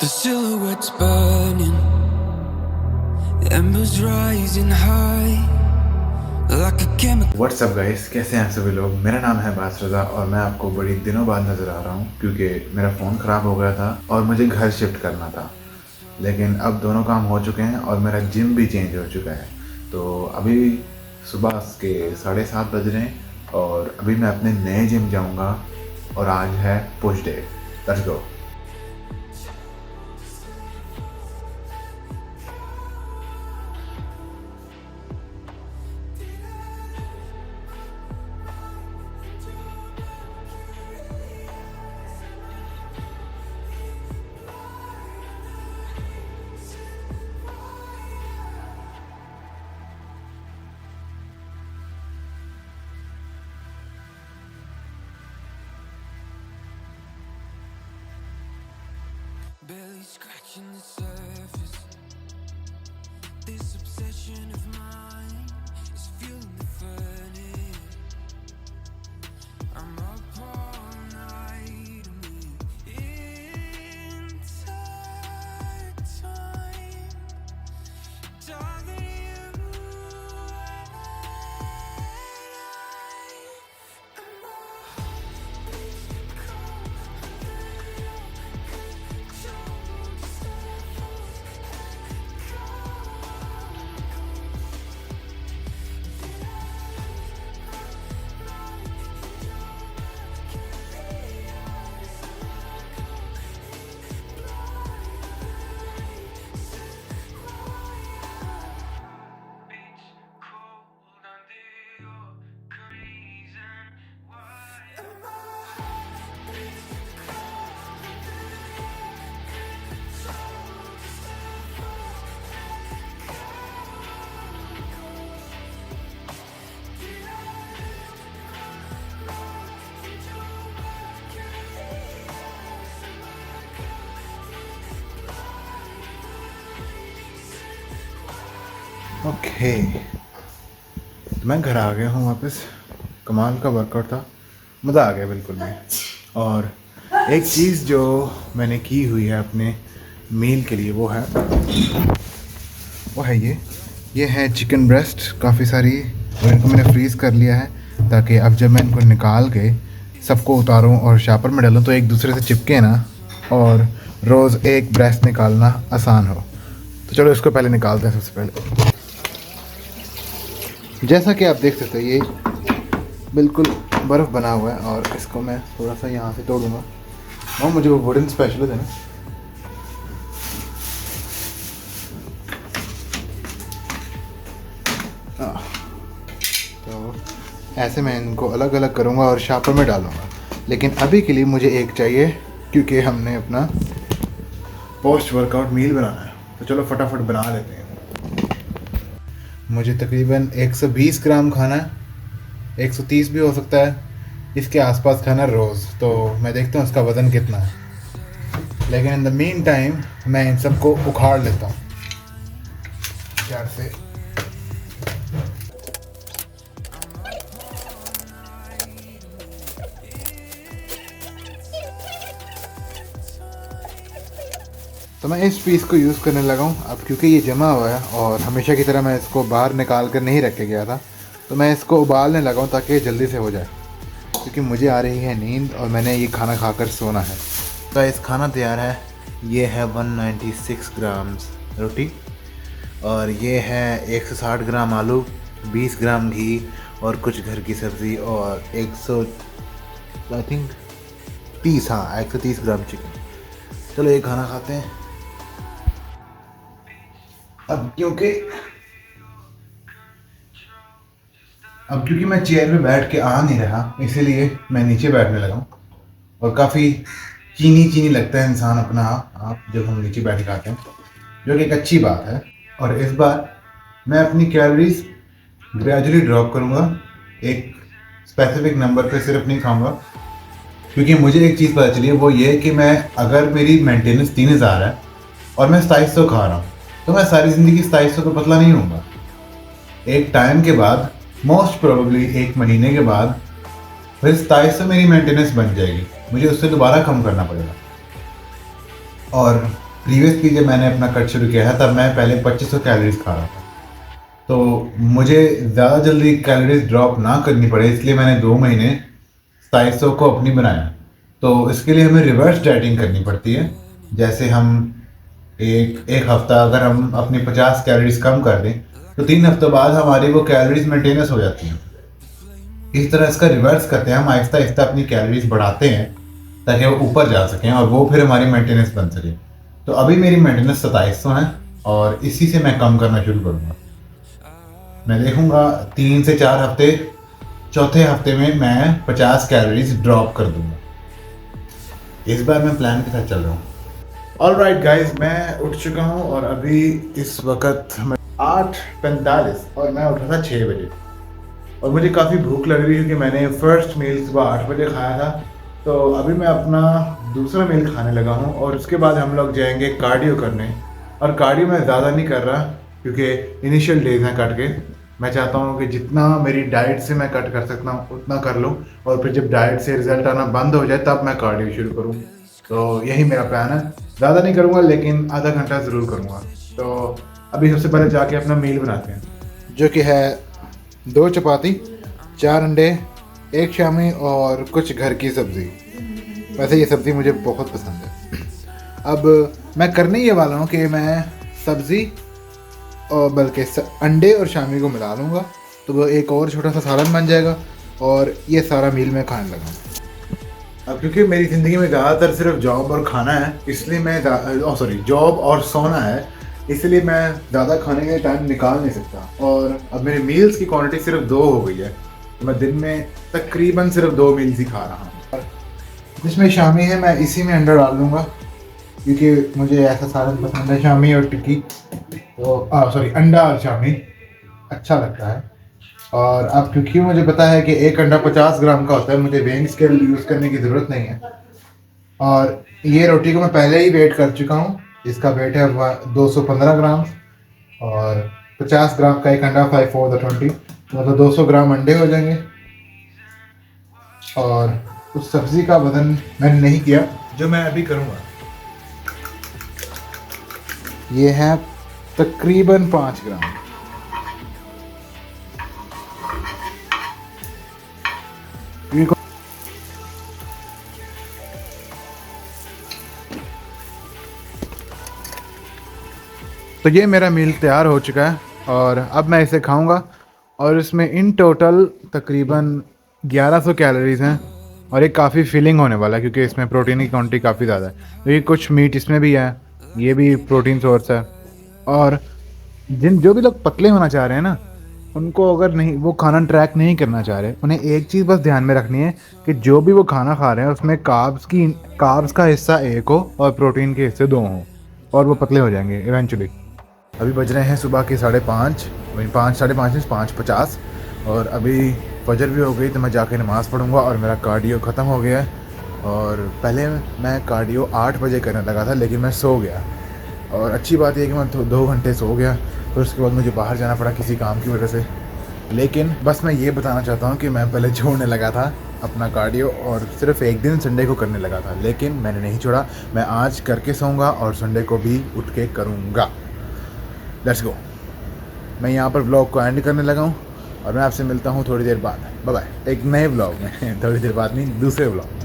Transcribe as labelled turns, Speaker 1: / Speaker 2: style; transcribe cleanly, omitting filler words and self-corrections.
Speaker 1: The silhouettes burning, embers rising high like a chemical.
Speaker 2: WhatsApp guys, कैसे हैं सभी लोग। मेरा नाम है बास रज़ा और मैं आपको बड़ी दिनों बाद नज़र आ रहा हूँ क्योंकि मेरा फ़ोन ख़राब हो गया था और मुझे घर शिफ्ट करना था। लेकिन अब दोनों काम हो चुके हैं और मेरा जिम भी चेंज हो चुका है। तो अभी सुबह के 7:30 बज रहे हैं और अभी मैं अपने नए जिम जाऊँगा और आज है push day. Let's go.
Speaker 1: Barely scratching the surface. This obsession of mine is fueling the furnace. I'm up all night and we're intertwined. Darling, you and I am more cold under your
Speaker 2: okay, मैं घर आ गया हूँ वापस। कमाल का workout था, मज़ा आ गया बिल्कुल भी। और एक चीज़ जो मैंने की हुई है अपने मील के लिए वो है ये है चिकन ब्रेस्ट काफ़ी सारी, और इनको मैंने फ्रीज़ कर लिया है ताकि अब जब मैं इनको निकाल के सबको उतारूँ और शापर में डालूँ तो एक दूसरे से चिपके ना और रोज़ एक ब्रेस्ट निकालना आसान हो। तो चलो इसको पहले निकालते हैं। सबसे पहले जैसा कि आप देख सकते हैं ये बिल्कुल बर्फ़ बना हुआ है और इसको मैं थोड़ा सा यहाँ से तोड़ूंगा और मुझे वो वुडन स्पेशल है ना, तो ऐसे मैं इनको अलग अलग करूँगा और शापर में डालूँगा। लेकिन अभी के लिए मुझे एक चाहिए क्योंकि हमने अपना पोस्ट वर्कआउट मील बनाना है। तो चलो फटाफट बना लेते हैं। मुझे तकरीबन 120 ग्राम खाना है, 130 भी हो सकता है, इसके आसपास खाना रोज़। तो मैं देखता हूँ इसका वज़न कितना है। लेकिन इन द मीन टाइम मैं इन सबको उखाड़ लेता हूँ जार से। तो मैं इस पीस को यूज़ करने लगा हूँ अब क्योंकि ये जमा हुआ है और हमेशा की तरह मैं इसको बाहर निकाल कर नहीं रख के गया था। तो मैं इसको उबालने लगा हूँ ताकि जल्दी से हो जाए क्योंकि मुझे आ रही है नींद और मैंने ये खाना खाकर सोना है। तो इस खाना तैयार है। ये है 196 ग्राम रोटी और ये है 160 ग्राम आलू, 20 ग्राम घी और कुछ घर की सब्ज़ी और 130 ग्राम चिकन। चलो ये खाना खाते हैं। अब क्योंकि मैं चेयर पे बैठ के आ नहीं रहा इसीलिए मैं नीचे बैठने लगा हूँ और काफ़ी चीनी लगता है इंसान अपना आप जब हम नीचे बैठ खाते हैं, जो कि एक अच्छी बात है। और इस बार मैं अपनी कैलोरीज ग्रेजुअली ड्रॉप करूँगा, एक स्पेसिफिक नंबर पे सिर्फ नहीं खाऊँगा क्योंकि मुझे एक चीज़ पता चली है, वो ये कि मैं अगर मेरी मेंटेनेंस 3000 है और मैं 2700 खा रहा हूँ तो मैं सारी ज़िंदगी 2700 पे पतला नहीं होऊंगा। एक टाइम के बाद, मोस्ट प्रोबेबली 1 महीने के बाद, फिर 27 से मेरी मेंटेनेंस बन जाएगी, मुझे उससे दोबारा कम करना पड़ेगा। और प्रीवियसली जब मैंने अपना कट शुरू किया है तब मैं पहले 2500 कैलोरीज खा रहा था। तो मुझे ज़्यादा जल्दी कैलोरीज ड्रॉप ना करनी पड़े इसलिए मैंने 2 महीने 2700 को अपनी बनाया। तो इसके लिए हमें रिवर्स डाइटिंग करनी पड़ती है। जैसे हम एक हफ़्ता अगर हम अपनी 50 कैलोरीज कम कर दें तो 3 हफ्तों बाद हमारी वो कैलोरीज मेंटेनेंस हो जाती हैं। इस तरह इसका रिवर्स करते हैं, हम आहिस्ता आहिस्ता अपनी कैलोरीज बढ़ाते हैं ताकि वो ऊपर जा सकें और वो फिर हमारी मेंटेनेंस बन सके। तो अभी मेरी मेंटेनेंस 2700 है और इसी से मैं कम करना शुरू करूँगा। मैं देखूँगा 3 से 4 हफ्ते, चौथे हफ्ते में मैं 50 कैलोरीज ड्रॉप कर दूँगा। इस बार मैं प्लान के साथ चल रहा हूँ। ऑलराइट गाइस, मैं उठ चुका हूँ और अभी इस वक्त 8:45 और मैं उठा था 6 बजे और मुझे काफ़ी भूख लग रही है क्योंकि मैंने फर्स्ट मील सुबह 8 बजे खाया था। तो अभी मैं अपना दूसरा मील खाने लगा हूँ और उसके बाद हम लोग जाएंगे कार्डियो करने। और कार्डियो मैं ज़्यादा नहीं कर रहा क्योंकि इनिशियल डेज हैं कट के। मैं चाहता हूँ कि जितना मेरी डाइट से मैं कट कर सकता हूँ उतना कर लूँ और फिर जब डाइट से रिज़ल्ट आना बंद हो जाए तब मैं कार्डियो शुरू करूँ। तो यही मेरा प्लान है। ज़्यादा नहीं करूँगा लेकिन आधा घंटा ज़रूर करूँगा। तो अभी सबसे पहले जाके अपना मील बनाते हैं, जो कि है 2 चपाती, 4 अंडे, 1 शामी और कुछ घर की सब्ज़ी। वैसे ये सब्ज़ी मुझे बहुत पसंद है। अब मैं करने ये वाला हूँ कि मैं सब्ज़ी और बल्कि अंडे और शामी को मिला लूँगा तो वो एक और छोटा सा सालन बन जाएगा और ये सारा मील मैं खाने लगा। अब क्योंकि मेरी ज़िंदगी में ज़्यादातर सिर्फ जॉब और खाना है इसलिए मैं जॉब और सोना है इसलिए मैं ज़्यादा खाने के लिए टाइम निकाल नहीं सकता। और अब मेरे मील्स की क्वांटिटी सिर्फ 2 हो गई है तो मैं दिन में तकरीबन सिर्फ 2 मील्स ही खा रहा हूँ। जिसमें शामी है मैं इसी में अंडा डाल दूँगा क्योंकि मुझे ऐसा सालन पसंद है, शामी और टिक्की। तो अंडा और शामी अच्छा लगता है। और अब क्योंकि मुझे पता है कि एक अंडा 50 ग्राम का होता है, मुझे वेइंग स्केल यूज़ करने की ज़रूरत नहीं है। और ये रोटी को मैं पहले ही वेट कर चुका हूँ, इसका वेट है 215 ग्राम और 50 ग्राम का एक अंडा 5 4 20 मतलब 200 ग्राम अंडे हो जाएंगे। और उस सब्ज़ी का वज़न मैंने नहीं किया, जो मैं अभी करूँगा ये है तकरीबन 5 ग्राम। तो ये मेरा मील तैयार हो चुका है और अब मैं इसे खाऊंगा और इसमें इन टोटल तकरीबन 1100 कैलोरीज़ हैं और ये काफ़ी फिलिंग होने वाला है क्योंकि इसमें प्रोटीन की क्वांटिटी काफ़ी ज़्यादा है। क्योंकि कुछ मीट इसमें भी है, ये भी प्रोटीन सोर्स है। और जो भी लोग पतले होना चाह रहे हैं ना, उनको अगर नहीं वो खाना ट्रैक नहीं करना चाह रहे, उन्हें एक चीज़ बस ध्यान में रखनी है कि जो भी वो खाना खा रहे हैं उसमें कार्ब्स का हिस्सा 1 हो और प्रोटीन के हिस्से 2 हों और वो पतले हो जाएंगे इवेंचुअली। अभी बज रहे हैं सुबह के 5:30, 5:50 और अभी फजर भी हो गई तो मैं जाके नमाज़ पढ़ूंगा और मेरा कार्डियो ख़त्म हो गया है। और पहले मैं कार्डियो 8 बजे करने लगा था लेकिन मैं सो गया और अच्छी बात यह कि मैं 2 घंटे सो गया। फिर उसके बाद मुझे बाहर जाना पड़ा किसी काम की वजह से। लेकिन बस मैं ये बताना चाहता हूँ कि मैं पहले छोड़ने लगा था अपना कार्डियो और सिर्फ एक दिन संडे को करने लगा था, लेकिन मैंने नहीं छोड़ा। मैं आज करके सोऊंगा और संडे को भी उठ के करूँगा। Let's go. मैं यहाँ पर व्लॉग को एंड करने लगा हूँ और मैं आपसे मिलता हूँ थोड़ी देर बाद। बाय बाय, एक नए व्लॉग में थोड़ी देर बाद नहीं, दूसरे व्लॉग।